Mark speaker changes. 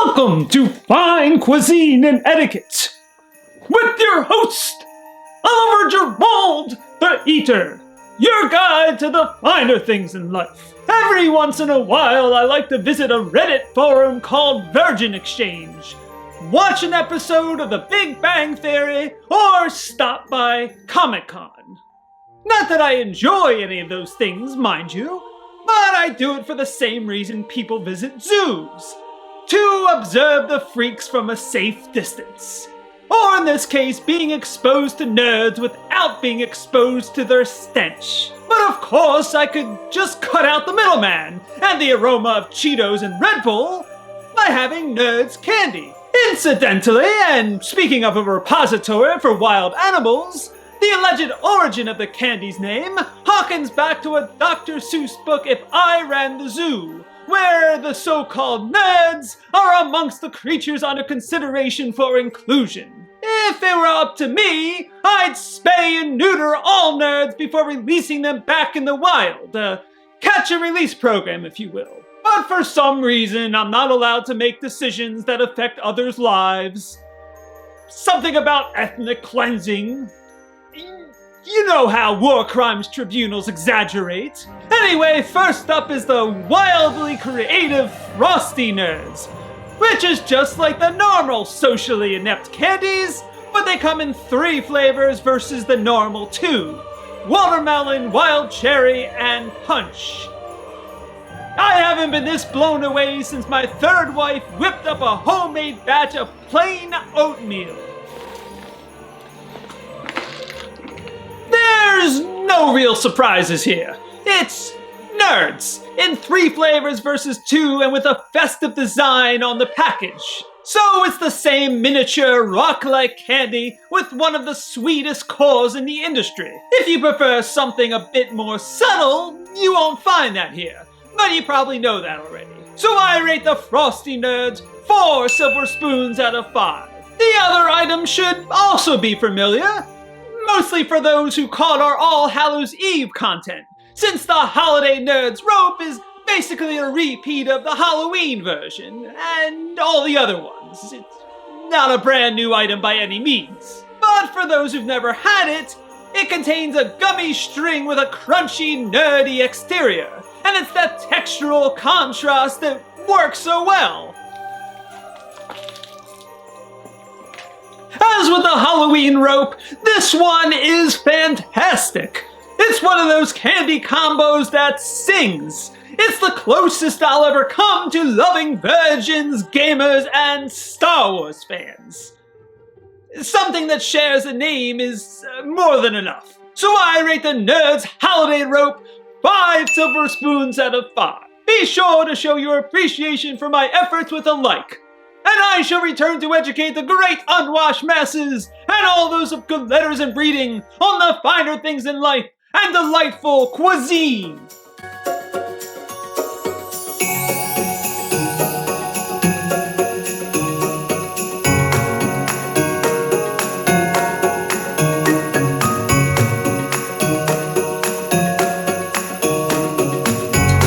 Speaker 1: Welcome to Fine Cuisine and Etiquette with your host, Oliver Gerald the Eater, your guide to the finer things in life. Every once in a while, I like to visit a Reddit forum called Virgin Exchange, watch an episode of The Big Bang Theory, or stop by Comic-Con. Not that I enjoy any of those things, mind you, but I do it for the same reason people visit zoos. To observe the freaks from a safe distance. Or in this case, being exposed to nerds without being exposed to their stench. But of course, I could just cut out the middleman and the aroma of Cheetos and Red Bull by having nerds candy. Incidentally, and speaking of a repository for wild animals, the alleged origin of the candy's name harkens back to a Dr. Seuss book, If I Ran the Zoo, where the so-called nerds are amongst the creatures under consideration for inclusion. If it were up to me, I'd spay and neuter all nerds before releasing them back in the wild. Catch and release program, if you will. But for some reason, I'm not allowed to make decisions that affect others' lives. Something about ethnic cleansing. You know how war crimes tribunals exaggerate. Anyway, first up is the wildly creative Frosty Nerds, which is just like the normal socially inept candies, but they come in 3 flavors versus the normal 2: watermelon, wild cherry, and punch. I haven't been this blown away since my third wife whipped up a homemade batch of plain oatmeal. There's no real surprises here. It's nerds in 3 flavors versus 2 and with a festive design on the package. So it's the same miniature rock-like candy with one of the sweetest cores in the industry. If you prefer something a bit more subtle, you won't find that here, but you probably know that already. So I rate the Frosty Nerds 4 silver spoons out of 5. The other items should also be familiar, mostly for those who caught our All Hallows Eve content, since the Holiday Nerds rope is basically a repeat of the Halloween version, and all the other ones. It's not a brand new item by any means. But for those who've never had it, it contains a gummy string with a crunchy, nerdy exterior, and it's that textural contrast that works so well. As with the Halloween rope, this one is fantastic. It's one of those candy combos that sings. It's the closest I'll ever come to loving virgins, gamers, and Star Wars fans. Something that shares a name is more than enough. So I rate the Nerds Holiday Rope 5 silver spoons out of 5. Be sure to show your appreciation for my efforts with a like. And I shall return to educate the great unwashed masses and all those of good letters and breeding on the finer things in life and delightful cuisine.